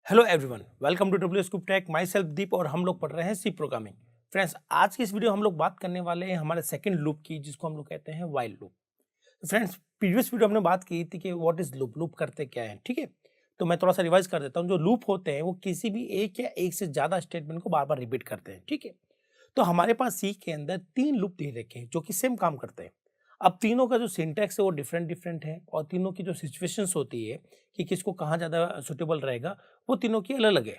Hello everyone, welcome to W scoop tech. Myself Deep और हम लोग पढ़ रहे हैं सी प्रोग्रामिंग। फ्रेंड्स, आज की इस वीडियो हम लोग बात करने वाले हैं हमारे सेकंड लूप की, जिसको हम लोग कहते हैं व्हाइल लूप। तो फ्रेंड्स, प्रीवियस वीडियो हमने बात की थी कि व्हाट इज लूप, लूप करते क्या है। ठीक है, तो मैं थोड़ा सा रिवाइज कर देता हूँ। जो लूप होते हैं वो किसी भी एक या एक से ज्यादा स्टेटमेंट को बार बार रिपीट करते हैं। ठीक है, तो हमारे पास सी के अंदर तीन लूप दे रखे हैं जो कि सेम काम करते हैं। अब तीनों का जो सिंटैक्स है वो डिफरेंट डिफरेंट है, और तीनों की जो सिचुएशंस होती है कि किसको कहाँ ज़्यादा सुटेबल रहेगा, वो तीनों की अलग अलग है।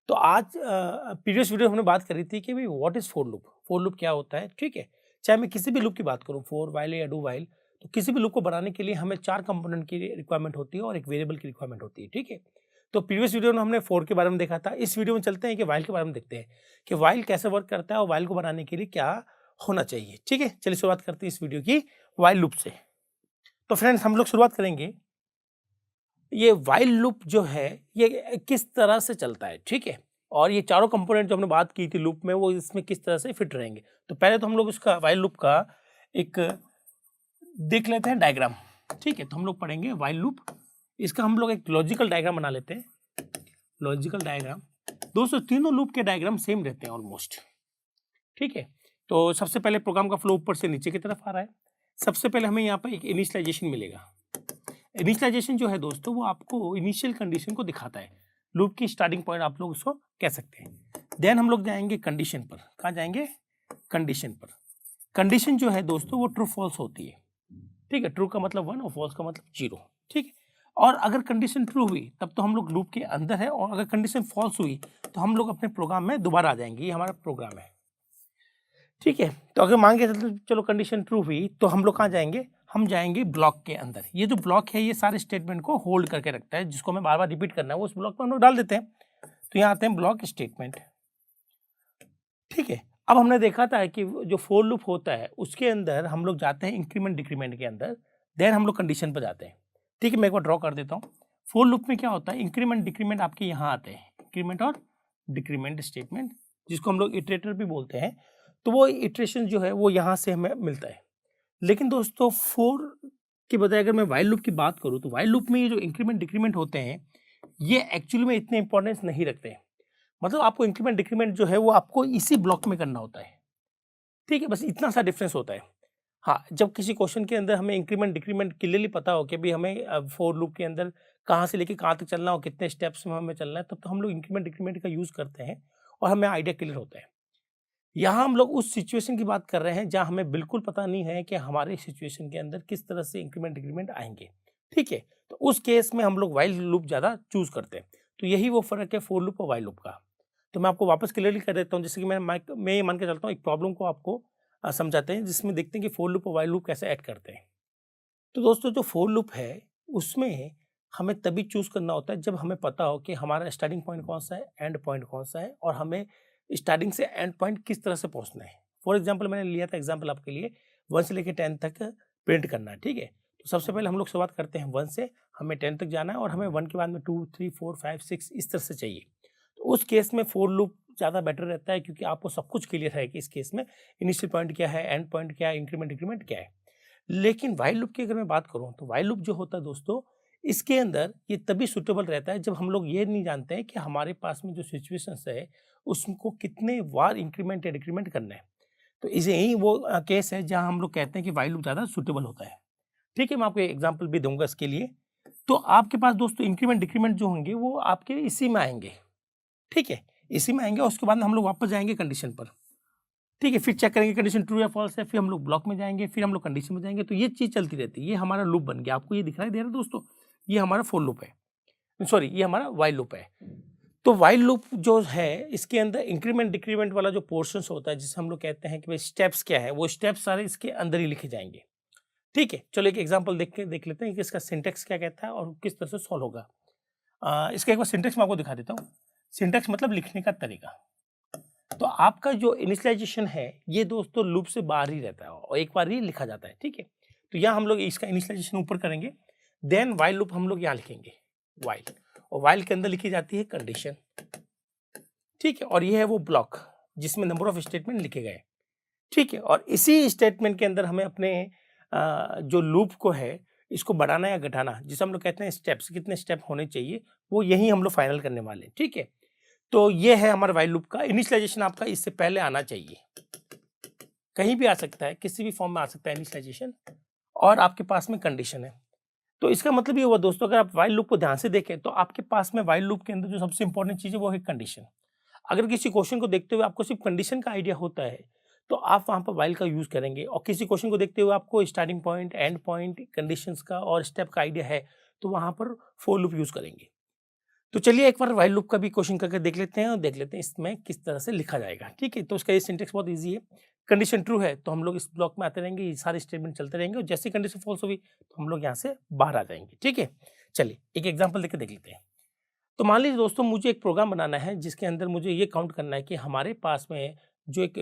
तो आज प्रीवियस वीडियो हमने बात करी थी कि भाई what is for loop, for loop क्या होता है। ठीक है, चाहे मैं किसी भी लूप की बात करूं, फोर वाइल या डू वाइल, तो किसी भी लूप को बनाने के लिए हमें चार कंपोनेंट की रिक्वायरमेंट होती है और एक वेरिएबल की रिक्वायरमेंट होती है। ठीक है, तो प्रीवियस वीडियो में हमने फोर के बारे में देखा था। इस वीडियो में चलते हैं कि वाइल के बारे में देखते हैं कि वाइल कैसे वर्क करता है और वाइल को बनाने के लिए क्या होना चाहिए। ठीक है, चलिए शुरुआत करते हैं इस वीडियो की वाइल लूप से। तो फ्रेंड्स, हम लोग शुरुआत करेंगे ये व्हाइल लूप जो है ये किस तरह से चलता है। ठीक है, और ये चारों कंपोनेंट जो हमने बात की थी लूप में, वो इसमें किस तरह से फिट रहेंगे। तो पहले तो हम लोग इसका व्हाइल लूप का एक देख लेते हैं डायग्राम। ठीक है, तो हम लोग पढ़ेंगे व्हाइल लूप। इसका हम लोग एक लॉजिकल डायग्राम बना लेते हैं। लॉजिकल डायग्राम, दोस्तों तीनों लूप के डायग्राम सेम रहते हैं ऑलमोस्ट। ठीक है, तो सबसे पहले प्रोग्राम का फ्लो ऊपर से नीचे की तरफ आ रहा है। सबसे पहले हमें यहाँ पर एक इनिशियलाइजेशन मिलेगा। इनिशियलाइजेशन जो है दोस्तों, वो आपको इनिशियल कंडीशन को दिखाता है। लूप की स्टार्टिंग पॉइंट आप लोग उसको कह सकते हैं। देन हम लोग जाएंगे कंडीशन पर। कहाँ जाएंगे? कंडीशन पर। कंडीशन जो है दोस्तों वो ट्रू फॉल्स होती है। ठीक है, ट्रू का मतलब वन और फॉल्स का मतलब जीरो। ठीक है, और अगर कंडीशन ट्रू हुई तब तो हम लोग लूप के अंदर है, और अगर कंडीशन फॉल्स हुई तो हम लोग अपने प्रोग्राम में दोबारा आ जाएंगे। ये हमारा प्रोग्राम है। ठीक है, तो अगर मान के चलो कंडीशन ट्रू हुई तो हम लोग कहाँ जाएंगे? हम जाएंगे ब्लॉक के अंदर। ये जो ब्लॉक है ये सारे स्टेटमेंट को होल्ड करके रखता है, जिसको हमें बार बार रिपीट करना है, वो उस ब्लॉक में हम लोग डाल देते हैं। तो यहाँ आते हैं ब्लॉक स्टेटमेंट। ठीक है, अब हमने देखा था कि जो फोर लूप होता है उसके अंदर हम लोग जाते हैं इंक्रीमेंट डिक्रीमेंट के अंदर। देन हम लोग कंडीशन पर जाते हैं। ठीक है, मैं एक बार ड्रॉ कर देता हूँ। फोर लूप में क्या होता है? इंक्रीमेंट डिक्रीमेंट आपके यहाँ आते हैं, इंक्रीमेंट और डिक्रीमेंट स्टेटमेंट, जिसको हम लोग इटरेटर भी बोलते हैं। तो वो इटरेशन जो है वो यहाँ से हमें मिलता है। लेकिन दोस्तों फोर के बजाय अगर मैं वाइल लूप की बात करूँ तो वाइल लूप में ये जो इंक्रीमेंट डिक्रीमेंट होते हैं ये एक्चुअली में इतने इंपॉर्टेंस नहीं रखते हैं। मतलब आपको इंक्रीमेंट डिक्रीमेंट जो है वो आपको इसी ब्लॉक में करना होता है। ठीक है, बस इतना सा डिफरेंस होता है। हाँ, जब किसी क्वेश्चन के अंदर हमें इंक्रीमेंट डिक्रीमेंट क्लियरली पता हो कि भाई हमें फोर लूप के अंदर कहाँ से लेके कहाँ तक चलना हो, कितने स्टेप्स में हमें चलना है, तब तो हम लोग इंक्रीमेंट डिक्रीमेंट का यूज करते हैं और हमें आइडिया क्लियर होता है। यहाँ हम लोग उस सिचुएशन की बात कर रहे हैं जहाँ हमें बिल्कुल पता नहीं है कि हमारे सिचुएशन के अंदर किस तरह से इंक्रीमेंट डिक्रीमेंट आएंगे। ठीक है, तो उस केस में हम लोग वाइल लूप ज़्यादा चूज करते हैं। तो यही वो फर्क है फोर लूप और वाइल लूप का। तो मैं आपको वापस क्लियरली कर देता हूँ, जैसे कि मैं ये मान के चलता हूँ एक प्रॉब्लम को आपको समझाते हैं, जिसमें देखते हैं कि फोर लूप और वाइल लूप कैसे ऐड करते हैं। तो दोस्तों जो फोर लूप है उसमें हमें तभी चूज करना होता है जब हमें पता हो कि हमारा स्टार्टिंग पॉइंट कौन सा है, एंड पॉइंट कौन सा है, और हमें स्टार्टिंग से एंड पॉइंट किस तरह से पहुंचना है। फॉर एग्जाम्पल मैंने लिया था एग्जाम्पल आपके लिए, 1 से लेकर 10 तक प्रिंट करना है। ठीक है, तो सबसे पहले हम लोग शुरुआत करते हैं 1 से, हमें 10 तक जाना है, और हमें 1 के बाद में 2 3 4 5 6 इस तरह से चाहिए। तो उस केस में फोर लूप ज़्यादा बेटर रहता है, क्योंकि आपको सब कुछ क्लियर है कि इस केस में इनिशियल पॉइंट क्या है, एंड पॉइंट क्या है, इंक्रीमेंट डिक्रीमेंट क्या है। लेकिन व्हाइल लूप की अगर मैं बात करूं तो व्हाइल लूप जो होता है दोस्तों, इसके अंदर ये तभी सुटेबल रहता है जब हम लोग ये नहीं जानते हैं कि हमारे पास में जो सिचुएशंस है उसको कितने बार इंक्रीमेंट या डिक्रीमेंट करना है। तो इसे यही वो केस है जहां हम लोग कहते हैं कि व्हाइल लूप ज़्यादा सुटेबल होता है। ठीक है, मैं आपको एग्जाम्पल भी दूंगा इसके लिए। तो आपके पास दोस्तों इंक्रीमेंट डिक्रीमेंट जो होंगे वो आपके इसी में आएंगे। ठीक है, इसी में आएंगे, और उसके बाद हम लोग वापस जाएंगे कंडीशन पर। ठीक है, फिर चेक करेंगे कंडीशन ट्रू या फॉल्स है, फिर हम लोग ब्लॉक में जाएंगे, फिर हम लोग कंडीशन में जाएंगे। तो ये चीज चलती रहती है। ये हमारा लूप बन गया। आपको ये दिखाई दे रहा है दोस्तों? ये हमारा फोर लूप है, सॉरी ये हमारा वाइल लूप है। तो वाइल लूप जो है इसके अंदर इंक्रीमेंट डिक्रीमेंट वाला जो पोर्शन होता है, जिसे हम लोग कहते हैं कि भाई स्टेप्स क्या है, वो स्टेप्स सारे इसके अंदर ही लिखे जाएंगे। ठीक है, चलो एक एग्जाम्पल देख लेते हैं कि इसका सिंटेक्स क्या कहता है और किस तरह से सॉल्व होगा। इसका एक बार सिंटेक्स मैं आपको दिखा देता हूँ। सिंटेक्स मतलब लिखने का तरीका। तो आपका जो इनिशियलाइजेशन है ये दोस्तों लूप से बाहर ही रहता है और एक बार ही लिखा जाता है। ठीक है, तो यहाँ हम लोग इसका इनिशियलाइजेशन ऊपर करेंगे। देन वाइल लूप हम लोग यहाँ लिखेंगे वाइल, और वाइल के अंदर लिखी जाती है कंडीशन। ठीक है, और ये है वो ब्लॉक जिसमें नंबर ऑफ स्टेटमेंट लिखे गए। ठीक है, और इसी स्टेटमेंट के अंदर हमें अपने जो लूप को है इसको बढ़ाना या घटाना, जिसे हम लोग कहते हैं स्टेप्स, कितने स्टेप होने चाहिए, वो यही हम लोग फाइनल करने वाले हैं। ठीक है, तो ये है हमारा व्हाइल लूप का इनिशियलाइजेशन। आपका इससे पहले आना चाहिए, कहीं भी आ सकता है, किसी भी फॉर्म में आ सकता है इनिशियलाइजेशन, और आपके पास में कंडीशन है। तो इसका मतलब ये हुआ दोस्तों, अगर आप व्हाइल लूप को ध्यान से देखें तो आपके पास में व्हाइल लूप के अंदर जो सबसे इंपॉर्टेंट चीज है वो है कंडीशन। अगर किसी क्वेश्चन को देखते हुए आपको सिर्फ कंडीशन का आइडिया होता है तो आप वहां पर व्हाइल का यूज करेंगे, और किसी क्वेश्चन को देखते हुए आपको starting point, and point, conditions का और स्टेप का आइडिया है तो वहां पर फॉर लूप यूज करेंगे। तो चलिए एक बार व्हाइल लूप का भी क्वेश्चन करके देख लेते हैं और देख लेते हैं इसमें किस तरह से लिखा जाएगा। ठीक है, तो उसका ये सिंटेक्स बहुत ईजी है। कंडीशन ट्रू है तो हम लोग इस ब्लॉक में आते रहेंगे, ये सारे स्टेटमेंट चलते रहेंगे, और जैसी कंडीशन फॉल्स हुई तो हम लोग यहाँ से बाहर आ जाएंगे। ठीक है, चलिए एक एग्जाम्पल देकर देख लेते हैं। तो मान लीजिए दोस्तों, मुझे एक प्रोग्राम बनाना है जिसके अंदर मुझे ये काउंट करना है कि हमारे पास में जो एक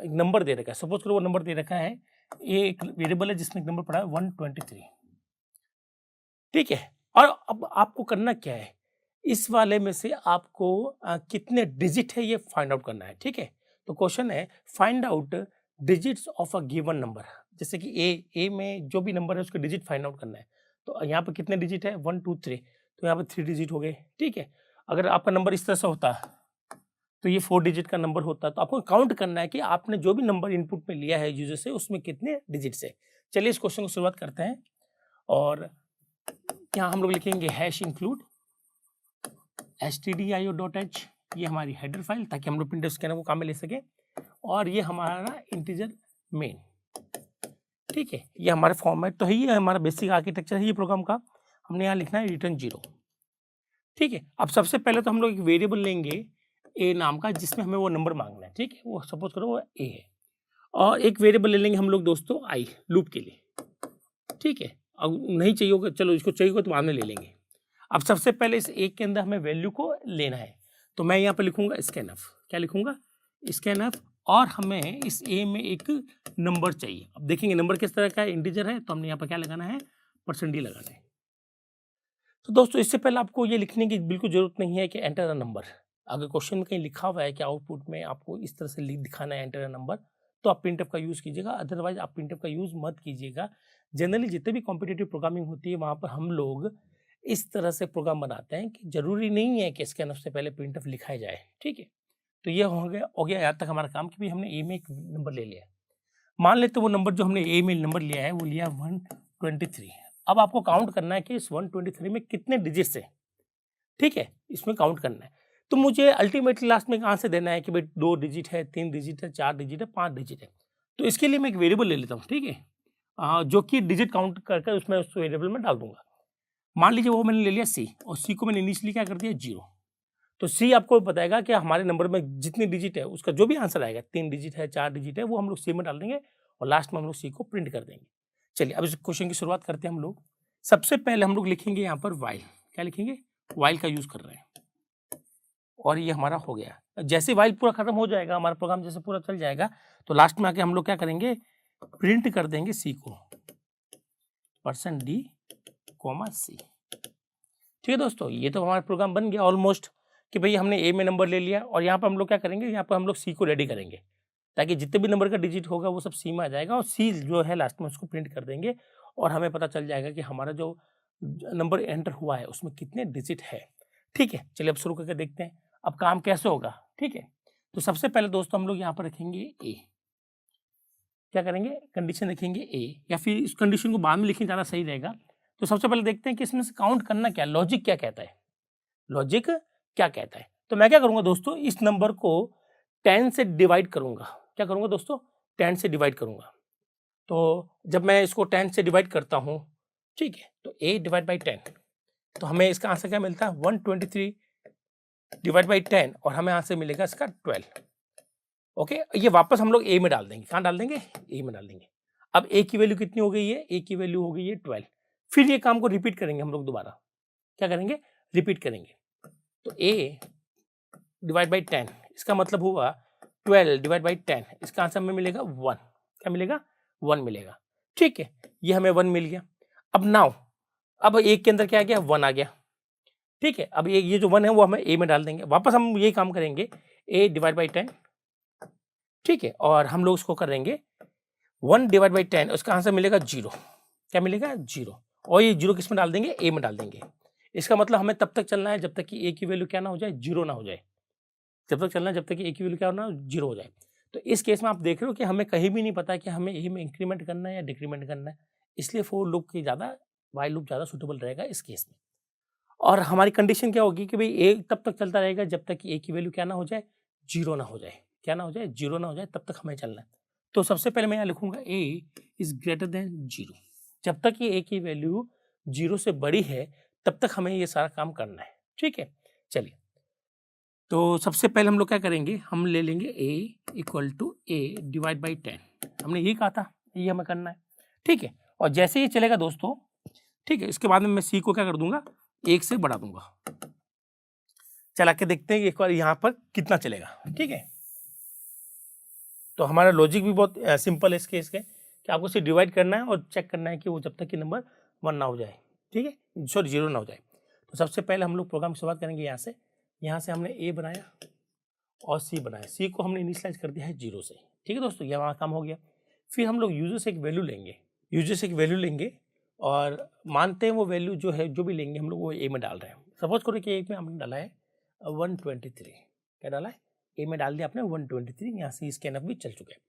नंबर दे रखा है, सपोज करो वो नंबर दे रखा है, ये एक वेरिएबल है जिसमें एक नंबर पड़ा है 123। ठीक है, और अब आपको करना क्या है, इस वाले में से आपको कितने डिजिट है ये फाइंड आउट करना है। ठीक है, तो क्वेश्चन है find out digits of a given number. जैसे कि ए में जो भी नंबर है उसके डिजिट फाइंड आउट करना है। तो यहाँ पर कितने डिजिट है, 1 2 3, तो यहाँ पर 3 डिजिट हो गए। ठीक है, अगर आपका नंबर इस तरह से होता तो ये 4 डिजिट का नंबर होता। तो आपको काउंट करना है कि आपने जो भी नंबर इनपुट में लिया है यूजर से उसमें कितने डिजिट्स है। चलिए इस क्वेश्चन को शुरुआत करते हैं, और यहाँ हम लोग लिखेंगे हैश इंक्लूड stdio.h, ये हमारी हेडर फाइल, ताकि हम लोग प्रिंटफ स्कैनर को काम में ले सके, और ये हमारा इंटीजर मेन। ठीक है, ये हमारे फॉर्मेट तो है, ये हमारा बेसिक आर्किटेक्चर है ये प्रोग्राम का। हमने यहाँ लिखना है रिटर्न 0। ठीक है, अब सबसे पहले तो हम लोग एक वेरिएबल लेंगे ए नाम का, जिसमें हमें वो नंबर मांगना है। ठीक है, वो सपोज करो वो ए है, और एक वेरिएबल ले लेंगे हम लोग दोस्तों आई लूप के लिए। ठीक है, अब नहीं चाहिए होगा, चलो इसको चाहिए होगा तो बाद में ले लेंगे। अब सबसे पहले इस एक के अंदर हमें वैल्यू को लेना है, तो मैं यहाँ पे लिखूंगा स्कैनफ। क्या लिखूंगा, स्कैनफ, और हमें इस ए में एक नंबर चाहिए। अब देखेंगे नंबर किस तरह का है, इंटीजर है, तो हमने यहाँ पर क्या लगाना है, %d लगाना है। तो दोस्तों इससे पहले आपको ये लिखने की बिल्कुल जरूरत नहीं है कि एंटर अ नंबर। अगर क्वेश्चन में कहीं लिखा हुआ है कि आउटपुट में आपको इस तरह से दिखाना है एंटर अ नंबर, तो आप प्रिंटफ का यूज कीजिएगा, अदरवाइज आप प्रिंटफ का यूज मत कीजिएगा। जनरली जितने भी कॉम्पिटिटिव प्रोग्रामिंग होती है वहाँ पर हम लोग इस तरह से प्रोग्राम बनाते हैं कि जरूरी नहीं है कि स्कैनफ से पहले प्रिंटफ लिखाया जाए। ठीक है, तो ये हो गया यहाँ तक हमारा काम कि भाई हमने ए में एक नंबर ले लिया। मान लेते वो नंबर जो हमने ए में नंबर लिया है वो लिया 123। अब आपको काउंट करना है कि इस 123 में कितने डिजिट्स है। ठीक है, इसमें काउंट करना है। तो मुझे अल्टीमेटली लास्ट में एक आंसर देना है कि भाई 2 डिजिट है, 3 डिजिट है, 4 डिजिट है, 5 डिजिट है। तो इसके लिए मैं एक वेरिएबल ले लेता हूँ। ठीक है, जो कि डिजिट काउंट करके उसमें उस वेरिएबल में डाल दूंगा। मान लीजिए वो मैंने ले लिया सी, और सी को मैंने इनिशियली क्या कर दिया 0। तो सी आपको बताएगा कि हमारे नंबर में जितनी डिजिट है उसका जो भी आंसर आएगा, 3 डिजिट है, 4 डिजिट है, वो हम लोग सी में डाल देंगे, और लास्ट में हम लोग सी को प्रिंट कर देंगे। चलिए अब इस क्वेश्चन की शुरुआत करते हैं हम लोग। सबसे पहले हम लोग लिखेंगे यहाँ पर वाइल। क्या लिखेंगे, वाइल का यूज कर रहे हैं, और ये हमारा हो गया। जैसे वाइल पूरा खत्म हो जाएगा, हमारा प्रोग्राम जैसे पूरा चल जाएगा, तो लास्ट में आके हम लोग क्या करेंगे, प्रिंट कर देंगे सी को, %d, c। ठीक है दोस्तों, ये तो हमारा प्रोग्राम बन गया ऑलमोस्ट, कि भाई हमने ए में नंबर ले लिया, और यहाँ पर हम लोग क्या करेंगे, यहाँ पर हम लोग सी को रेडी करेंगे, ताकि जितने भी नंबर का डिजिट होगा वो सब सी में आ जाएगा, और सी जो है लास्ट में उसको प्रिंट कर देंगे, और हमें पता चल जाएगा कि हमारा जो नंबर एंटर हुआ है उसमें कितने डिजिट है। ठीक है, चलिए अब शुरू करके देखते हैं अब काम कैसे होगा। ठीक है, तो सबसे पहले दोस्तों हम लोग यहाँ पर रखेंगे ए। क्या करेंगे, कंडीशन रखेंगे ए, या फिर इस कंडीशन को बाद में लिखें ज़्यादा सही रहेगा। तो सबसे पहले देखते हैं कि इसमें से काउंट करना क्या, लॉजिक क्या कहता है, लॉजिक क्या कहता है। तो मैं क्या करूंगा दोस्तों, इस नंबर को 10 से डिवाइड करूंगा। क्या करूंगा दोस्तों, 10 से डिवाइड करूंगा। तो जब मैं इसको 10 से डिवाइड करता हूं, ठीक है, तो a डिवाइड बाई 10, तो हमें इसका आंसर क्या मिलता है, 123 डिवाइड बाई 10, और हमें आंसर मिलेगा इसका 12। ओके, ये वापस हम लोग ए में डाल देंगे। कहाँ डाल देंगे, ए में डाल देंगे। अब ए की वैल्यू कितनी हो गई है, ए की वैल्यू हो गई है 12। फिर ये काम को रिपीट करेंगे हम लोग दोबारा। क्या करेंगे, रिपीट करेंगे। तो a डिवाइड बाई 10, इसका मतलब हुआ 12 डिवाइड बाई 10, इसका आंसर हमें मिलेगा 1। क्या मिलेगा, 1 मिलेगा। ठीक है, ये हमें 1 मिल गया। अब नाउ, अब एक के अंदर क्या आ गया, 1 आ गया। ठीक है, अब ये जो 1 है वो हमें ए में डाल देंगे। वापस हम ये काम करेंगे, a डिवाइड बाई 10। ठीक है, और हम लोग उसको करेंगे 1 डिवाइड बाई 10, उसका आंसर मिलेगा 0। क्या मिलेगा, 0। और ये 0 किस में डाल देंगे, ए में डाल देंगे। इसका मतलब हमें तब तक चलना है जब तक कि ए की वैल्यू क्या ना हो जाए, 0 ना हो जाए। जब तक चलना है जब तक कि ए की वैल्यू क्या ना हो, 0 हो जाए। तो इस केस में आप देख रहे हो कि हमें कहीं भी नहीं पता कि हमें ए में इंक्रीमेंट करना है या डिक्रीमेंट करना है, इसलिए फोर लूप की ज़्यादा वाइल लूप ज़्यादा सूटेबल रहेगा इस केस में। और हमारी कंडीशन क्या होगी कि भाई ए तब तक चलता रहेगा जब तक कि ए की वैल्यू क्या ना हो जाए, 0 ना हो जाए। क्या ना हो जाए, 0 ना हो जाए, तब तक हमें चलना है। तो सबसे पहले मैं यहाँ लिखूंगा ए इज ग्रेटर देन 0। जब तक ये ए की वैल्यू 0 से बड़ी है तब तक हमें ये सारा काम करना है। ठीक है, चलिए। तो सबसे पहले हम लोग क्या करेंगे, हम ले लेंगे a equal to a divide by 10। हमने ये कहा था, ये हमें करना है। ठीक है, और जैसे ये चलेगा दोस्तों, ठीक है, इसके बाद में मैं c को क्या कर दूंगा, 1 से बढ़ा दूंगा। चला के देखते हैं कि एक बार यहाँ पर कितना चलेगा। ठीक है, तो हमारा लॉजिक भी बहुत सिंपल है इस केस के, कि आपको सिर्फ डिवाइड करना है और चेक करना है कि वो जब तक कि नंबर 1 ना हो जाए, ठीक है, सॉरी 0 ना हो जाए। तो सबसे पहले हम लोग प्रोग्राम की शुरुआत करेंगे यहाँ से हमने a बनाया और c बनाया। c को हमने इनिशियलाइज कर दिया है 0 से। ठीक है दोस्तों, ये हमारा काम हो गया। फिर हम लोग यूजर से एक वैल्यू लेंगे और मानते हैं वो वैल्यू जो है, जो भी लेंगे हम लोग वो a में डाल रहे हैं। सपोज करो कि a में हमने डाला है 123। क्या डाला है, a में डाल दिया आपने 123। यहाँ से इसके एनफ भी चल चुके हैं।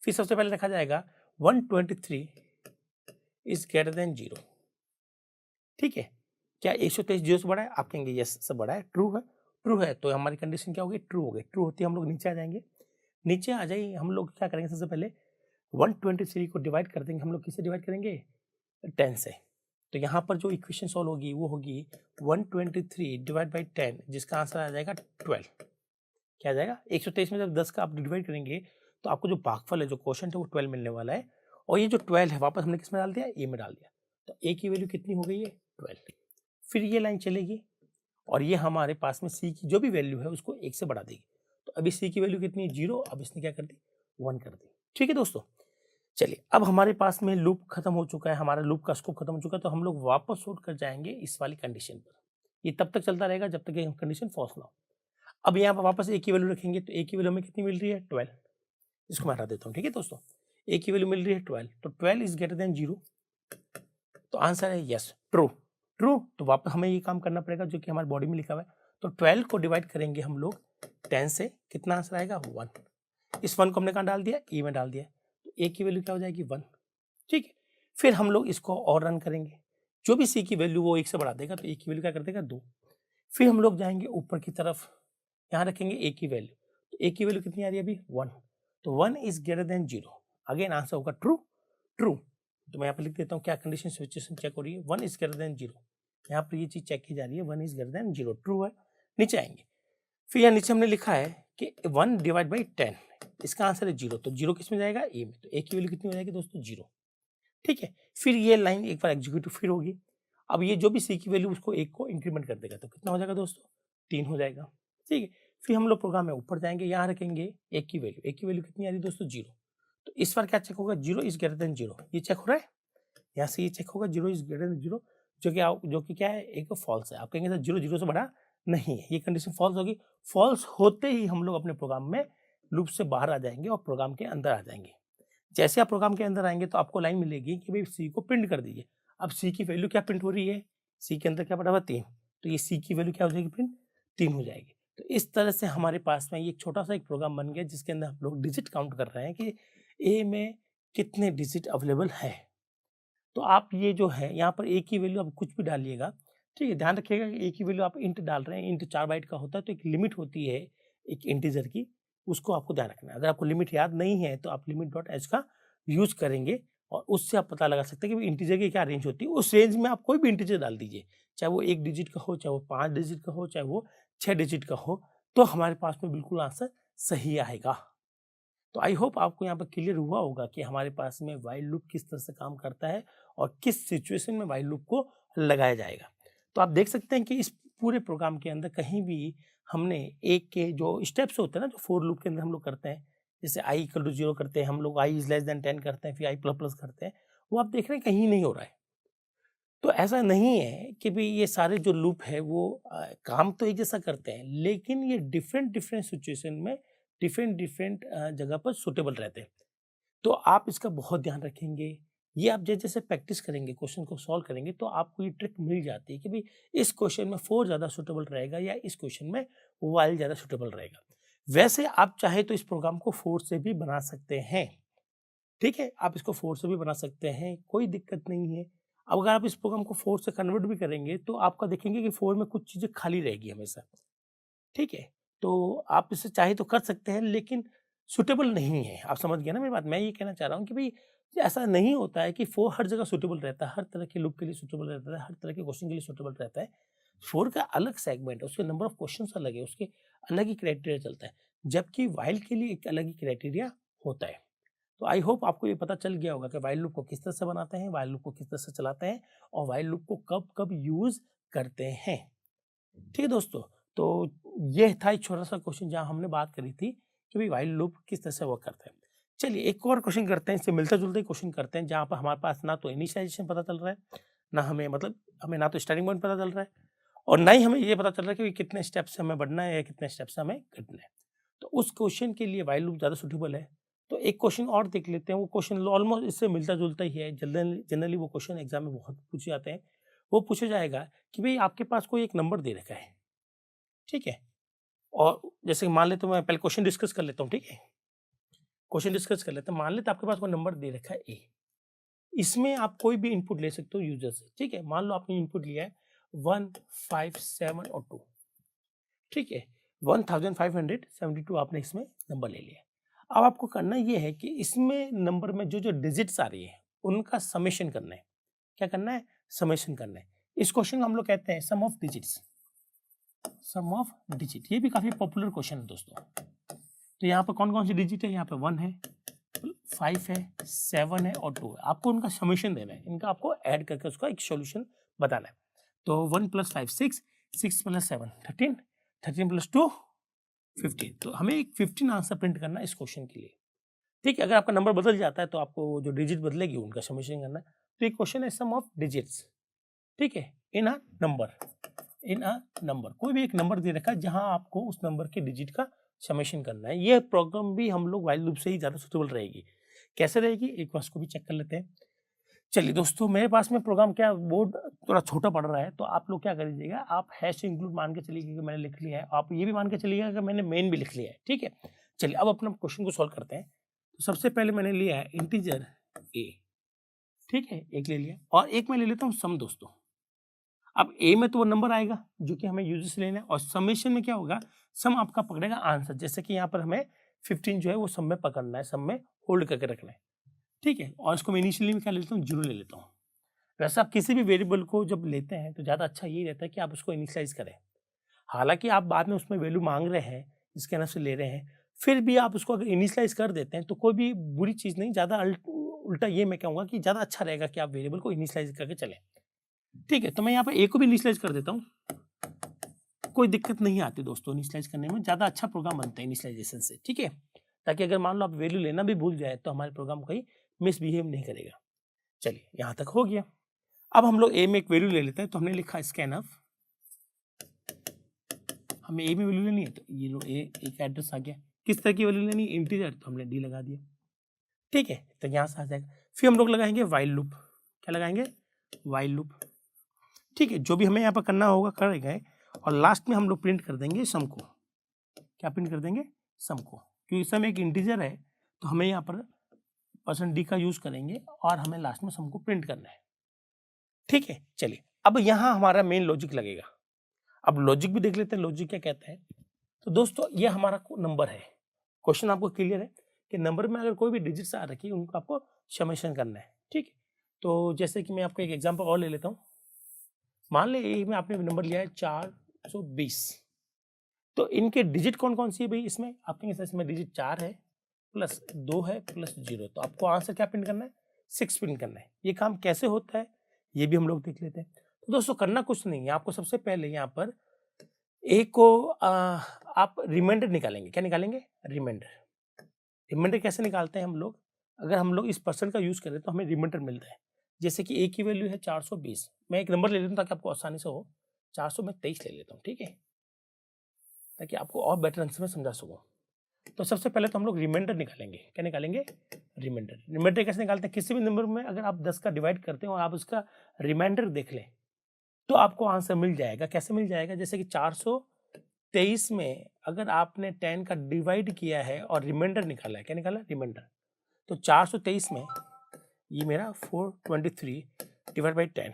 फिर सबसे पहले देखा जाएगा 123 इज ग्रेटर देन 0। ठीक है, क्या 123 0 से बड़ा है, आप कहेंगे यस से बड़ा है, ट्रू है। तो हमारी कंडीशन क्या होगी, ट्रू हो गई। ट्रू होती है हम लोग नीचे आ जाएंगे। नीचे आ जाइए, हम लोग क्या करेंगे, सबसे पहले 123 को डिवाइड कर देंगे। हम लोग किससे डिवाइड करेंगे, 10 से। तो यहाँ पर जो इक्वेशन सॉल्व होगी वो होगी 123 डिवाइड बाई 10, जिसका आंसर आ जाएगा 12। क्या आ जाएगा, 123 में जब 10 का आप डिवाइड करेंगे तो आपको जो भागफल है, जो क्वोशंट है, वो 12 मिलने वाला है। और ये जो 12 है वापस हमने किस में डाल दिया, ए में डाल दिया। तो ए की वैल्यू कितनी हो गई है, 12। फिर ये लाइन चलेगी और ये हमारे पास में सी की जो भी वैल्यू है उसको 1 से बढ़ा देगी। तो अभी सी की वैल्यू कितनी, 0। अब इसने क्या कर दी, 1 कर दी। ठीक है दोस्तों, चलिए। अब हमारे पास में लूप खत्म हो चुका है, हमारा लूप का स्कोप खत्म हो चुका है। तो हम लोग वापस शूट कर जाएंगे इस वाली कंडीशन पर। ये तब तक चलता रहेगा जब तक ये कंडीशन फॉल्स ना हो। अब यहाँ पर वापस ए की वैल्यू रखेंगे, तो ए की वैल्यू हमें कितनी मिल रही है, 12। इसको मैं हटा देता हूँ। ठीक है दोस्तों, ए की वैल्यू मिल रही है 12, तो 12 इज ग्रेटर देन 0। तो आंसर है यस, ट्रू। तो वापस हमें ये काम करना पड़ेगा जो कि हमारी बॉडी में लिखा हुआ है। तो 12 को डिवाइड करेंगे हम लोग 10 से, कितना आंसर आएगा, 1। इस 1 को हमने कहाँ डाल दिया, ए में डाल दिया। तो ए की वैल्यू क्या हो जाएगी, 1। ठीक है, फिर हम लोग इसको और रन करेंगे। जो भी सी की वैल्यू वो 1 से बढ़ा देगा, तो ए की वैल्यू क्या कर देगा, 2। फिर हम लोग जाएंगे ऊपर की तरफ, यहाँ रखेंगे ए की वैल्यू। तो ए की वैल्यू कितनी आ रही है अभी, 1। तो 1 is greater than 0। Again answer होगा ट्रू। तो मैं यहाँ पर लिख देता हूँ, क्या कंडीशन सिचुएशन चेक हो रही है, 1 इज ग्रेटर देन 0। यहाँ पर ये चीज चेक की जा रही है, 1 इज ग्रेटर देन 0, ट्रू है। नीचे आएंगे, फिर यहाँ नीचे हमने लिखा है कि 1 डिवाइड बाई 10, इसका आंसर है 0। तो 0 किस में जाएगा, ए में। तो ए की वैल्यू कितनी हो जाएगी दोस्तों, 0। ठीक है, फिर ये लाइन एक बार एग्जीक्यूटिव फिर होगी। अब ये जो भी सी की वैल्यू उसको 1 को इंक्रीमेंट कर देगा, तो कितना हो जाएगा दोस्तों, 3 हो जाएगा। ठीक है, फिर हम लोग प्रोग्राम में ऊपर जाएंगे, यहाँ रखेंगे ए की वैल्यू कितनी आ रही है दोस्तों, 0। तो इस बार क्या चेक होगा, 0 इज ग्रेटर देन 0। ये चेक हो रहा है, यहाँ से ये चेक होगा 0 इज ग्रेटर देन 0, जो कि क्या है, एक फॉल्स है। आप कहेंगे सर 0 0 से बड़ा नहीं है, ये कंडीशन फॉल्स होगी। फॉल्स होते ही हम लोग अपने प्रोग्राम में लूप से बाहर आ जाएंगे और प्रोग्राम के अंदर आ जाएंगे। जैसे आप प्रोग्राम के अंदर आएंगे तो आपको लाइन मिलेगी कि भाई सी को प्रिंट कर दीजिए। अब सी की वैल्यू क्या प्रिंट हो रही है, सी के अंदर क्या पड़ा हुआ, 3। तो ये सी की वैल्यू क्या हो जाएगी, प्रिंट 3 हो जाएगी। तो इस तरह से हमारे पास में ये छोटा सा एक प्रोग्राम बन गया जिसके अंदर हम लोग डिजिट काउंट कर रहे हैं कि ए में कितने डिजिट अवेलेबल है। तो आप ये जो है यहाँ पर ए की वैल्यू आप कुछ भी डालिएगा, ठीक है। ध्यान रखिएगा कि ए की वैल्यू आप इंट डाल रहे हैं, इंट 4 बाइट का होता है, तो एक लिमिट होती है एक इंटीजर की, उसको आपको ध्यान रखना है। अगर आपको लिमिट याद नहीं है तो आप लिमिट डॉट एच का यूज करेंगे और उससे आप पता लगा सकते हैं कि इंटीजर की क्या रेंज होती है। उस रेंज में आप कोई भी इंटीजर डाल दीजिए, चाहे वो 1 डिजिट का हो, चाहे वो 5 डिजिट का हो, चाहे वो 6 डिजिट का हो, तो हमारे पास में बिल्कुल आंसर सही आएगा। तो आई होप आपको यहाँ पर क्लियर हुआ होगा कि हमारे पास में व्हाइल लूप किस तरह से काम करता है और किस सिचुएशन में व्हाइल लूप को लगाया जाएगा। तो आप देख सकते हैं कि इस पूरे प्रोग्राम के अंदर कहीं भी हमने एक के जो स्टेप्स होते हैं ना, जो फोर लूप के अंदर हम लोग करते हैं, जैसे i इक्वल टू 0 करते हैं हम लोग, i इज लेस देन 10 करते हैं, फिर i प्लस प्लस करते हैं, वो आप देख रहे हैं कहीं नहीं हो रहा है। तो ऐसा नहीं है कि भाई ये सारे जो लूप है वो काम तो एक जैसा करते हैं, लेकिन ये डिफरेंट डिफरेंट सिचुएशन में डिफरेंट डिफरेंट जगह पर सुटेबल रहते हैं। तो आप इसका बहुत ध्यान रखेंगे ये आप जैसे जैसे प्रैक्टिस करेंगे, क्वेश्चन को सॉल्व करेंगे, तो आपको ये ट्रिक मिल जाती है कि भाई इस क्वेश्चन में फोर ज़्यादा सुटेबल रहेगा या इस क्वेश्चन में वाइल ज़्यादा सुटेबल रहेगा। वैसे आप चाहे तो इस प्रोग्राम को फोर से भी बना सकते हैं, ठीक है, आप इसको फोर से भी बना सकते हैं, कोई दिक्कत नहीं है। अब अगर आप इस प्रोग्राम को फोर से कन्वर्ट भी करेंगे तो आपका देखेंगे कि फोर में कुछ चीज़ें खाली रहेगी हमेशा, ठीक है। तो आप इसे चाहे तो कर सकते हैं, लेकिन सूटेबल नहीं है। आप समझ गए ना मेरी बात? मैं ये कहना चाह रहा हूँ कि भई ऐसा नहीं होता है कि 4 हर जगह सूटेबल रहता है, हर तरह के लूप के लिए सूटेबल रहता है, हर तरह के क्वेश्चन के लिए सूटेबल रहता है। 4 का अलग सेगमेंट है, उसके नंबर ऑफ क्वेश्चन्स अलग है, उसके अलग ही क्राइटेरिया चलता है, जबकि व्हाइल के लिए एक अलग ही क्राइटेरिया होता है। तो आई होप आपको ये पता चल गया होगा कि व्हाइल लूप को किस तरह से बनाते हैं, व्हाइल लूप को किस तरह से चलाते हैं और व्हाइल लूप को कब-कब यूज़ करते हैं। ठीक है दोस्तों, तो ये था एक छोटा-सा क्वेश्चन जहाँ हमने बात करी थी कि भाई व्हाइल लूप किस तरह से वर्क करता है। चलिए एक और क्वेश्चन करते हैं, इससे मिलता-जुलता ही क्वेश्चन करते हैं जहाँ पर हमारे पास ना तो इनिशियलाइज़ेशन पता चल रहा है, ना हमें मतलब हमें ना तो स्टार्टिंग पॉइंट पता चल रहा है और ना ही हमें ये पता चल रहा है कि कितने स्टेप से हमें बढ़ना है या कितने स्टेप से हमें घटना है। तो उस क्वेश्चन के लिए व्हाइल लूप ज़्यादा सूटेबल है। तो एक क्वेश्चन और देख लेते हैं, वो क्वेश्चन ऑलमोस्ट इससे मिलता-जुलता ही है। जनरली जनरली वो क्वेश्चन एग्ज़ाम में बहुत पूछे जाते हैं। वो पूछा जाएगा कि भई आपके पास कोई एक नंबर दे रखा है, ठीक है? और जैसे मान लेते, मैं पहले क्वेश्चन डिस्कस कर लेता हूँ, ठीक है? क्वेश्चन डिस्कस कर लेते हैं। मान लेते हैं आपके पास कोई नंबर दे रखा है ए। इसमें आप कोई भी इनपुट ले सकते हो यूज़र से, ठीक है? मान लो आपने इनपुट लिया है 1, 5, 7 और 2, ठीक है? 1572 आपने इसमें नंबर ले लिया। अब आपको करना ये है कि इसमें नंबर में जो-जो डिजिट्स आ रही है, उनका समेशन करना है। क्या करना है? समेशन करना है। इस क्वेश्चन को हम लोग कहते हैं sum of digits. Sum of digit, ये भी काफ़ी पॉपुलर क्वेश्चन है दोस्तों। तो यहाँ पर कौन-कौन सी डिजिट है? यहाँ पे 1 है, 5 है, 7 है और 2 है। आपको उनका समेशन देना है। इनका आपको ऐड करके उसका एक सॉल्यूशन बताना है। तो 1 + 5 6, 6 + 7 13, 13 + 2 15। तो हमें एक 15 आंसर प्रिंट करना है इस क्वेश्चन के लिए। ठीक है, अगर आपका नंबर बदल जाता है तो आपको जो डिजिट बदलेगी उनका समेशन करना है। तो ये क्वेश्चन है सम ऑफ डिजिट्स, ठीक है, इन a number. In a number, कोई भी एक नंबर दे रखा है जहां आपको उस नंबर के डिजिट का समेशन करना है। ये प्रॉब्लम भी हम लोग व्हाइल लूप से ही ज़्यादा सूटेबल रहेगी। कैसे रहेगी एक बार इसको भी चेक कर लेते हैं। चलिए दोस्तों, मेरे पास में प्रोग्राम क्या बोर्ड थोड़ा छोटा पड़ रहा है, तो आप लोग क्या कर लीजिएगा, आप हैश इंक्लूड मान के चलिएगा कि मैंने लिख लिया है। आप ये भी मान के चलिएगा कि मैंने मेन भी लिख लिया है, ठीक है? चलिए अब अपना क्वेश्चन को सॉल्व करते हैं। तो सबसे पहले मैंने लिया है इंटीजर ए, ठीक है? एक ले लिया और एक मैं ले लेता हूँ सम दोस्तों। अब ए में तो वो नंबर आएगा जो कि हमें यूजर से लेना है और समेशन में क्या होगा, सम आपका पकड़ेगा आंसर। जैसे कि यहाँ पर हमें 15 जो है वो सम में पकड़ना है, सम में होल्ड करके रखना है, ठीक है? और इसको मैं इनिशियली में क्या ले लेता हूँ, 0 ले लेता हूँ। वैसे आप किसी भी वेरिएबल को जब लेते हैं तो ज़्यादा अच्छा यही रहता है कि आप उसको इनिशियलाइज़ करें। हालाँकि आप बाद में उसमें वैल्यू माँग रहे हैं, इसके नाम से ले रहे हैं, फिर भी आप उसको अगर इनिशियलाइज़ कर देते हैं तो कोई भी बुरी चीज़ नहीं, ज़्यादा उल्टा ये मैं कहूँगा कि ज़्यादा अच्छा रहेगा कि आप वेरिएबल को इनिशियलाइज़ करके चलें। ठीक है, तो मैं यहाँ पे ए को भी इनिशियलाइज़ कर देता हूँ। कोई दिक्कत नहीं आती दोस्तों इनिशियलाइज़ करने में, ज़्यादा अच्छा प्रोग्राम बनता है इनिशियलाइज़ेशन से, ठीक है? ताकि अगर मान लो आप वैल्यू लेना भी भूल जाए तो हमारे प्रोग्राम कहीं मिसबिहेव नहीं करेगा। चलिए, यहाँ तक हो गया। अब हम लोग ए में एक वैल्यू ले लेते हैं, तो हमने लिखा स्कैनफ। हमें ए में वैल्यू लेनी है तो ये लो ए एक एड्रेस आ गया। किस तरह की वैल्यू लेनी है? इंटीजर, तो हमने डी लगा दिया, ठीक है? तो यहाँ से आ जाएगा। फिर हम लोग लगाएंगे व्हाइल लूप। क्या लगाएंगे? व्हाइल लूप, ठीक है? जो भी हमें यहाँ पर करना होगा कर गए और लास्ट में हम लोग प्रिंट कर देंगे सम को। क्या प्रिंट कर देंगे? सम को, क्योंकि सम एक इंटीजर है तो हमें यहाँ पर %d का यूज करेंगे और हमें लास्ट में सम को प्रिंट करना है, ठीक है? चलिए, अब यहाँ हमारा मेन लॉजिक लगेगा। अब लॉजिक भी देख लेते हैं, लॉजिक क्या कहता है। तो दोस्तों ये हमारा नंबर है। क्वेश्चन आपको क्लियर है कि नंबर में अगर कोई भी डिजिट्स आ रखी है उनको आपको समेशन करना है, ठीक है? तो जैसे कि मैं आपको एक एग्जांपल और ले लेता हूँ। मान ले ए में आपने नंबर लिया है 420, तो इनके डिजिट कौन-कौन सी है भई इसमें? आप कहेंगे सर इसमें डिजिट 4 है, प्लस 2 है, प्लस 0, तो आपको आंसर क्या प्रिंट करना है? 6 प्रिंट करना है। ये काम कैसे होता है? ये भी हम लोग देख लेते हैं। तो दोस्तों करना कुछ नहीं है, आपको सबसे पहले यहाँ पर ए को आप रिमाइंडर निकालेंगे। क्या निकालेंगे? रिमाइंडर। रिमाइंडर कैसे निकालते हैं हम लोग? अगर हम लोग इस परसेंट का यूज़ करें तो हमें रिमाइंडर मिलता है। जैसे कि ए की वैल्यू है 420, मैं एक नंबर ले लेता हूँ ताकि आपको आसानी से हो। 400 में 23 ले लेता हूँ, ठीक है? ताकि आपको और बेटर आंसर में समझा सकूँ। तो सबसे पहले तो हम लोग रिमाइंडर निकालेंगे। क्या निकालेंगे? रिमाइंडर। रिमाइंडर कैसे निकालते हैं? किसी भी नंबर में अगर आप 10 का डिवाइड करते हो और आप उसका रिमाइंडर देख लें तो आपको आंसर मिल जाएगा। कैसे मिल जाएगा? जैसे कि 423 में अगर आपने 10 का डिवाइड किया है और रिमाइंडर निकाला है, क्या निकाला? रिमाइंडर। तो 423 में ये मेरा 423 डिवाइड बाई 10,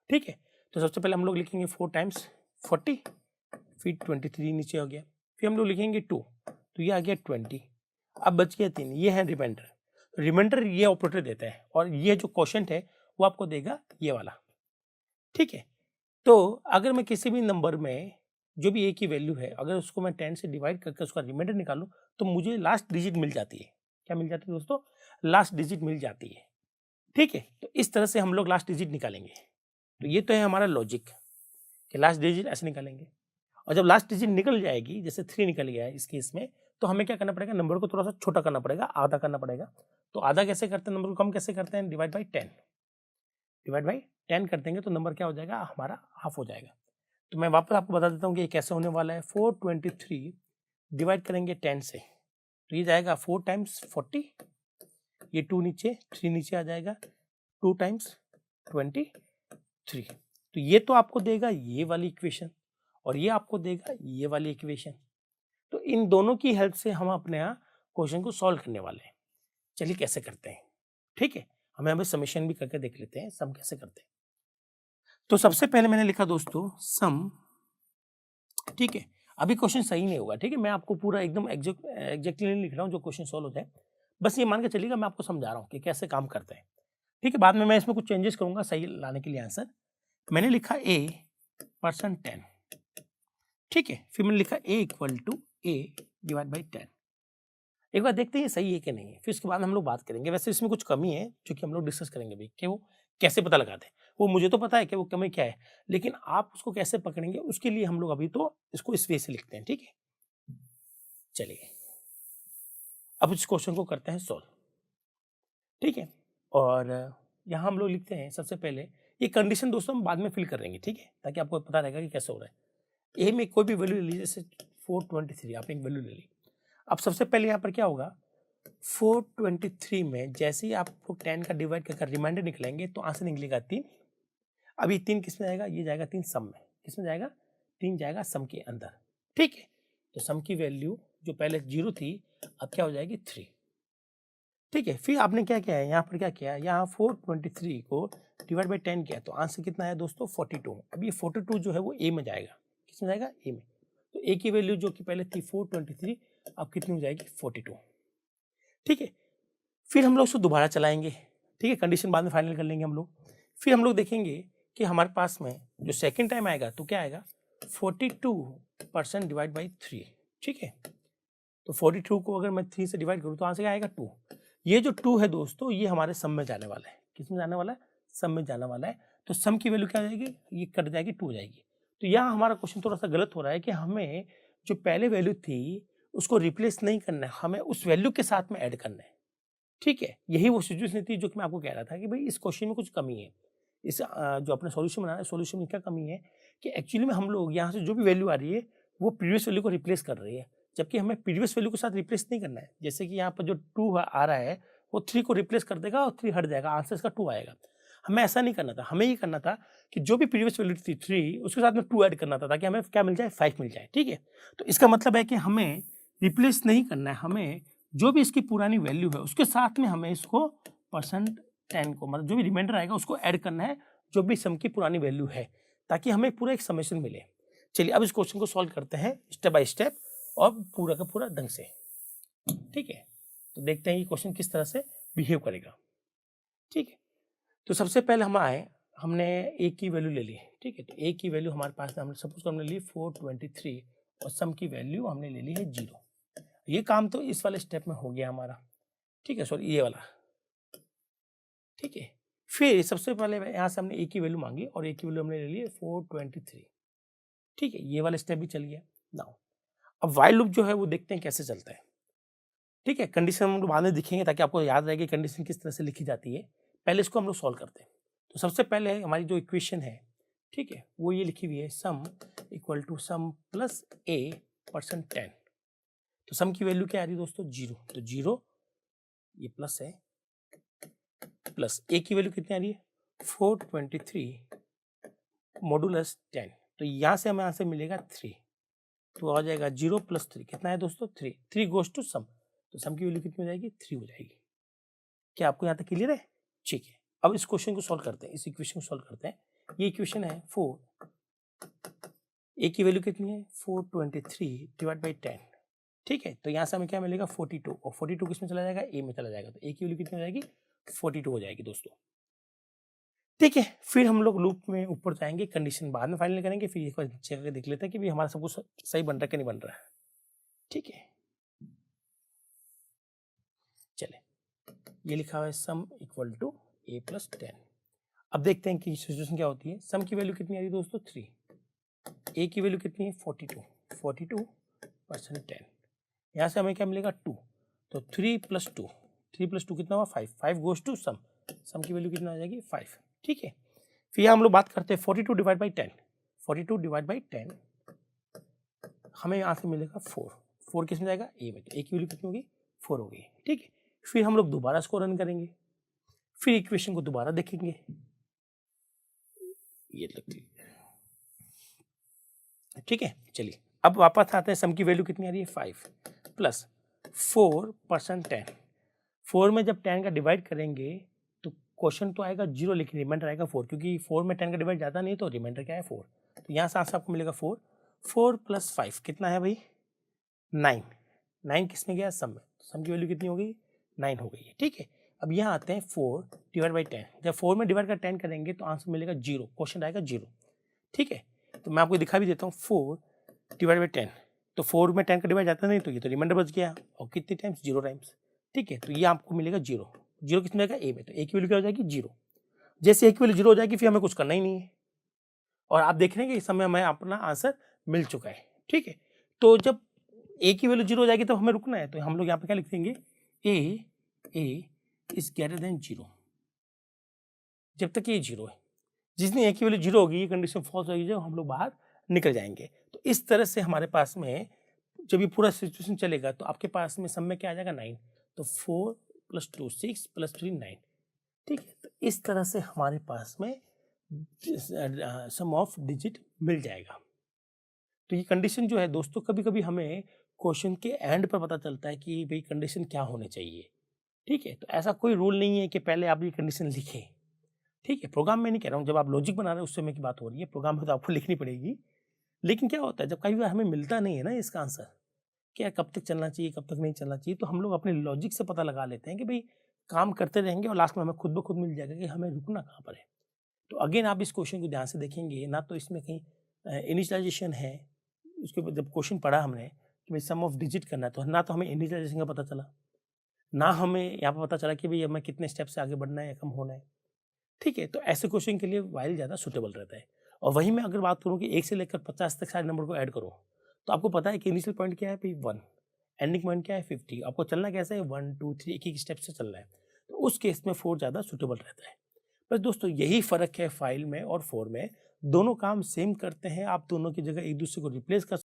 ठीक है। तो सबसे पहले हम लोग लिखेंगे 4 टाइम्स 40, फिर 23 नीचे हो गया, फिर हम लोग लिखेंगे 2, तो ये आ गया 20। अब बच गया 3, ये है रिमाइंडर। रिमाइंडर ये ऑपरेटर देता है और ये जो क्वोशिएंट है वो आपको देगा ये वाला, ठीक है। तो अगर मैं किसी भी नंबर में जो भी ए की वैल्यू है अगर उसको मैं 10 से डिवाइड करके उसका रिमाइंडर निकालूं तो मुझे लास्ट डिजिट मिल जाती है। क्या मिल जाती है दोस्तों? लास्ट डिजिट मिल जाती है, ठीक है। तो इस तरह से हम लोग लास्ट डिजिट निकालेंगे। तो ये तो है हमारा लॉजिक कि लास्ट डिजिट ऐसे निकालेंगे और जब लास्ट डिजिट निकल जाएगी, जैसे 3 निकल गया है इस केस में, तो हमें क्या करना पड़ेगा? नंबर को थोड़ा सा छोटा करना पड़ेगा, आधा करना पड़ेगा। तो आधा कैसे करते हैं? नंबर को कम कैसे करते हैं? Divide by 10। डिवाइड बाई 10 कर देंगे तो नंबर क्या हो जाएगा? हमारा हाफ हो जाएगा। तो मैं वापस आपको बता देता हूँ कि ये कैसे होने वाला है। 423 डिवाइड करेंगे 10 से तो ये जाएगा 4 टाइम्स 40, ये 2 नीचे, 3 नीचे आ जाएगा, 2 टाइम्स 23। तो ये तो आपको देगा ये वाली इक्वेशन और ये आपको देगा ये वाली इक्वेशन। तो इन दोनों की हेल्प से हम अपने यहाँ क्वेश्चन को सॉल्व करने वाले हैं। चलिए कैसे करते हैं, ठीक है। हमें अभी समेशन भी करके देख लेते हैं सम कैसे करते हैं। तो सबसे पहले मैंने लिखा दोस्तों सम, ठीक है। अभी क्वेश्चन सही नहीं होगा, ठीक है। मैं आपको पूरा एकदम एग्जैक्टली नहीं लिख रहा हूँ जो क्वेश्चन सॉल्व हो जाए, बस ये मान के चलिएगा मैं आपको समझा रहा हूँ कि कैसे काम करते हैं, ठीक है। बाद में मैं इसमें कुछ चेंजेस करूंगा सही लाने के लिए आंसर। मैंने लिखा a%10, ठीक है। फिर मैंने लिखा a equal to a divide by 10। एक बार देखते हैं सही है कि नहीं है, फिर उसके बाद हम लोग बात करेंगे। वैसे इसमें कुछ कमी है जो कि हम लोग डिस्कस करेंगे भी कि वो कैसे पता लगाते हैं। वो मुझे तो पता है कि वो कमी क्या है, लेकिन आप उसको कैसे पकड़ेंगे उसके लिए हम लोग अभी तो इसको इस वे से लिखते हैं, ठीक है। चलिए अब इस क्वेश्चन को करते हैं सॉल्व, ठीक है। और यहाँ हम लोग लिखते हैं सबसे पहले ये कंडीशन दोस्तों हम बाद में फिल करेंगे, ठीक है, ताकि आपको पता रहेगा कि कैसे हो रहा है। ए में कोई भी वैल्यू ले लीजिए, जैसे 423 आपने एक वैल्यू ले ली। अब सबसे पहले यहाँ पर क्या होगा? 423 में जैसे ही आप 10 का डिवाइड करके रिमाइंडर निकलेंगे तो आंसर निकलेगा 3। अभी 3 किस में जाएगा? ये जाएगा 3 सम में। किस में जाएगा? 3 जाएगा सम के अंदर, ठीक है। तो सम की वैल्यू जो पहले 0 थी अब क्या हो जाएगी? 3, ठीक है। फिर आपने क्या किया है? यहाँ पर क्या किया? यहाँ 423 को डिवाइड बाई 10 किया तो आंसर कितना है दोस्तों? 42। अब ये 42 जो है वो ए में जाएगा। किस में जाएगा? ए में। तो ए की वैल्यू जो कि पहले थी 423 अब कितनी हो जाएगी? 42, ठीक है। फिर हम लोग उसको दोबारा चलाएंगे, ठीक है। कंडीशन बाद में फाइनल कर लेंगे हम लोग। फिर हम लोग देखेंगे कि हमारे पास में जो सेकेंड टाइम आएगा तो क्या आएगा? 42% डिवाइड बाई 3, ठीक है। तो 42 को अगर मैं 3 से डिवाइड करूँ तो आंसर क्या आएगा? 2। ये जो 2 है दोस्तों ये हमारे सम में जाने वाला है। किस में जाने वाला है? सम में जाने वाला है। तो सम की वैल्यू क्या हो जाएगी? ये कट जाएगी, 2 हो जाएगी। तो यहाँ हमारा क्वेश्चन थोड़ा सा गलत हो रहा है कि हमें जो पहले वैल्यू थी उसको रिप्लेस नहीं करना है, हमें उस वैल्यू के साथ में ऐड करना है, ठीक है। यही वो सिचुएशन थी जो कि मैं आपको कह रहा था कि भाई इस क्वेश्चन में कुछ कमी है। इस जो अपने सॉल्यूशन बना रहे हैं सॉल्यूशन में क्या कमी है कि एक्चुअली में हम लोग यहाँ से जो भी वैल्यू आ रही है वो प्रीवियस वैल्यू को रिप्लेस कर रही है, जबकि हमें प्रीवियस वैल्यू के साथ रिप्लेस नहीं करना है। जैसे कि यहाँ पर जो 2 आ रहा है वो 3 को रिप्लेस कर देगा और 3 हट जाएगा, आंसर इसका 2 आएगा। हमें ऐसा नहीं करना था, हमें ये करना था कि जो भी प्रीवियस वैल्यू थी 3 उसके साथ में 2 ऐड करना था ताकि हमें क्या मिल जाए? 5 मिल जाए, ठीक है। तो इसका मतलब है कि हमें रिप्लेस नहीं करना है, हमें जो भी इसकी पुरानी वैल्यू है उसके साथ में हमें इसको %10 को मतलब जो भी रिमाइंडर आएगा उसको ऐड करना है जो भी सम की पुरानी वैल्यू है, ताकि हमें पूरा एक समेशन मिले। चलिए अब इस क्वेश्चन को सॉल्व करते हैं स्टेप बाय स्टेप और पूरा का पूरा ढंग से, ठीक है। तो देखते हैं ये क्वेश्चन किस तरह से बिहेव करेगा, ठीक है। तो सबसे पहले हम आए, हमने ए की वैल्यू ले ली, ठीक है। तो ए की वैल्यू हमारे पास हमने सपोज हमने ली 423 और सम की वैल्यू हमने ले ली है 0। ये काम तो इस वाले स्टेप में हो गया हमारा, ठीक है। सॉरी ये वाला, ठीक है। फिर सबसे पहले यहाँ से हमने ए की वैल्यू मांगी और ए की वैल्यू हमने ले ली 423, ठीक है। ये वाला स्टेप भी चल गया। नाउ अब व्हाइल लूप जो है वो देखते हैं कैसे चलता है, ठीक है। कंडीशन हम लोग बाद में दिखेंगे ताकि आपको याद रहे कि कंडीशन किस तरह से लिखी जाती है। पहले इसको हम लोग सॉल्व करते हैं। तो सबसे पहले हमारी जो इक्वेशन है, ठीक है, वो ये लिखी हुई है sum equal to sum plus a %10, तो सम की वैल्यू क्या आ रही है दोस्तों, 0। तो 0 ये प्लस है, प्लस ए की वैल्यू कितनी आ रही है, 423 मॉडुलस 10। तो यहाँ से हमें आंसर मिलेगा 3। तो आ जाएगा 0 + 3 कितना है दोस्तों, 3। 3 गोज टू सम, तो सम की वैल्यू कितनी हो जाएगी, 3 हो जाएगी। क्या आपको यहाँ तक क्लियर है? ठीक है, अब इस क्वेश्चन को सॉल्व करते हैं, इस इक्वेशन को सॉल्व करते हैं। ये इक्वेशन है 4, ए की वैल्यू कितनी है 423 डिवाइड बाई 10। ठीक है, तो यहाँ से हमें क्या मिलेगा 42, और 42 किस में चला जाएगा, ए में चला जाएगा। तो ए की वैल्यू कितनी हो जाएगी, 42 हो जाएगी दोस्तों। ठीक है, फिर हम लोग लूप में ऊपर जाएंगे, कंडीशन बाद में फाइनल करेंगे, फिर एक बार चेक करके देख लेते हैं कि भी हमारा सब कुछ सही बन रहा है कि नहीं बन रहा है। ठीक है, चले, ये लिखा हुआ है sum equal to a plus 10। अब देखते हैं कि सिचुएशन क्या होती है। सम की वैल्यू कितनी आ रही है दोस्तों, 3। ए की वैल्यू कितनी है 42 % 10। यहाँ से हमें क्या मिलेगा 2। तो 3 + 2, 3 + 2 कितना हुआ 5। 5 गोज टू सम, सम की वैल्यू कितना आ जाएगी 5। ठीक है, फिर हम लोग बात करते हैं 42 डिवाइड बाई 10। 42 डिवाइड बाई 10 हमें यहाँ से मिलेगा 4। 4 किस में जाएगा, ए में। तो ए की वैल्यू कितनी होगी, 4 हो गई। ठीक है, फिर हम लोग दोबारा इसको रन करेंगे, फिर इक्वेशन को दोबारा देखेंगे। ये लगती है, ठीक है। चलिए अब वापस आते हैं, सम की वैल्यू कितनी आ रही है 5 प्लस 4 % 10। 4 में जब 10 का डिवाइड करेंगे तो क्वेश्चन तो आएगा 0, लेकिन रिमाइंडर आएगा 4, क्योंकि 4 में 10 का डिवाइड जाता नहीं, तो रिमाइंडर क्या है 4। तो यहाँ से आंसर आपको मिलेगा 4। 4 + 5 कितना है भाई, 9। 9 किस में गया, सम में। सम की वैल्यू कितनी हो गई, 9 हो गई है। ठीक है, अब यहाँ आते हैं 4 डिवाइड बाई 10। जब 4 में डिवाइड कर 10 करेंगे तो आंसर मिलेगा 0, क्वेश्चन आएगा 0। ठीक है, तो मैं आपको दिखा भी देता हूँ, 4 डिवाइड बाई 10। तो 4 में 10 का डिवाइड जाता नहीं, तो ये तो रिमाइंडर बच गया, और कितनी टाइम्स, 0 टाइम्स। ठीक है, तो ये आपको मिलेगा 0। 0 किस में जाएगा, ए में। तो ए की वैल्यू क्या हो जाएगी 0। जैसे ए की वैल्यू 0 हो जाएगी, फिर हमें कुछ करना ही नहीं है, और आप देख रहे हैं कि इस समय हमें अपना आंसर मिल चुका है। ठीक है, तो जब ए की वैल्यू 0 हो जाएगी तो हमें रुकना है, तो हम लोग यहाँ पे क्या लिख देंगे, ए इज ग्रेटर देन 0, जब तक ये 0 है। जिसने ए की वैल्यू 0 होगी, ये कंडीशन फॉल्स होगी, जब हम लोग बाहर निकल जाएंगे। तो इस तरह से हमारे पास में जब ये पूरा सिचुएशन चलेगा, तो आपके पास में सम में क्या आ जाएगा 9। तो 4 + 2 6 + 3 9। ठीक है, तो इस तरह से हमारे पास में सम ऑफ डिजिट मिल जाएगा। तो ये कंडीशन जो है दोस्तों, कभी कभी हमें क्वेश्चन के एंड पर पता चलता है कि भाई कंडीशन क्या होने चाहिए। ठीक है, तो ऐसा कोई रूल नहीं है कि पहले आप ये कंडीशन लिखें। ठीक है, प्रोग्राम में नहीं कह रहा हूँ, जब आप लॉजिक बना रहे हैं उस समय की बात हो रही है, प्रोग्राम में तो आपको लिखनी पड़ेगी। लेकिन क्या होता है, जब कई बार हमें मिलता नहीं है ना इसका आंसर, क्या कब तक चलना चाहिए, कब तक नहीं चलना चाहिए, तो हम लोग अपने लॉजिक से पता लगा लेते हैं कि भाई काम करते रहेंगे और लास्ट में हमें खुद ब खुद मिल जाएगा कि हमें रुकना कहाँ पर है। तो अगेन आप इस क्वेश्चन को ध्यान से देखेंगे ना, तो इसमें कहीं इनिशियलाइजेशन है। उसके बाद जब क्वेश्चन पढ़ा हमने कि भाई सम ऑफ डिजिट करना है, तो ना तो हमें इनिशियलाइजेशन का पता चला, ना हमें यहाँ पर पता चला कि भाई हमें कितने स्टेप से आगे बढ़ना है या कम होना है। ठीक है, तो ऐसे क्वेश्चन के लिए वाइल ज़्यादा सुटेबल रहता है। और वहीं मैं अगर बात करूँ कि 1 से लेकर 50 तक सारे नंबर को ऐड करो, तो आपको पता है कि इनिशियल पॉइंट क्या है भाई 1, एंडिंग पॉइंट क्या है 50। आपको चलना कैसे है 1 2 3 एक एक स्टेप से चलना है, तो उस केस में 4 ज़्यादा सुटेबल रहता है। बस दोस्तों यही फ़र्क है फाइल में और 4 में, दोनों काम सेम करते हैं, आप दोनों की जगह एक दूसरे को रिप्लेस कर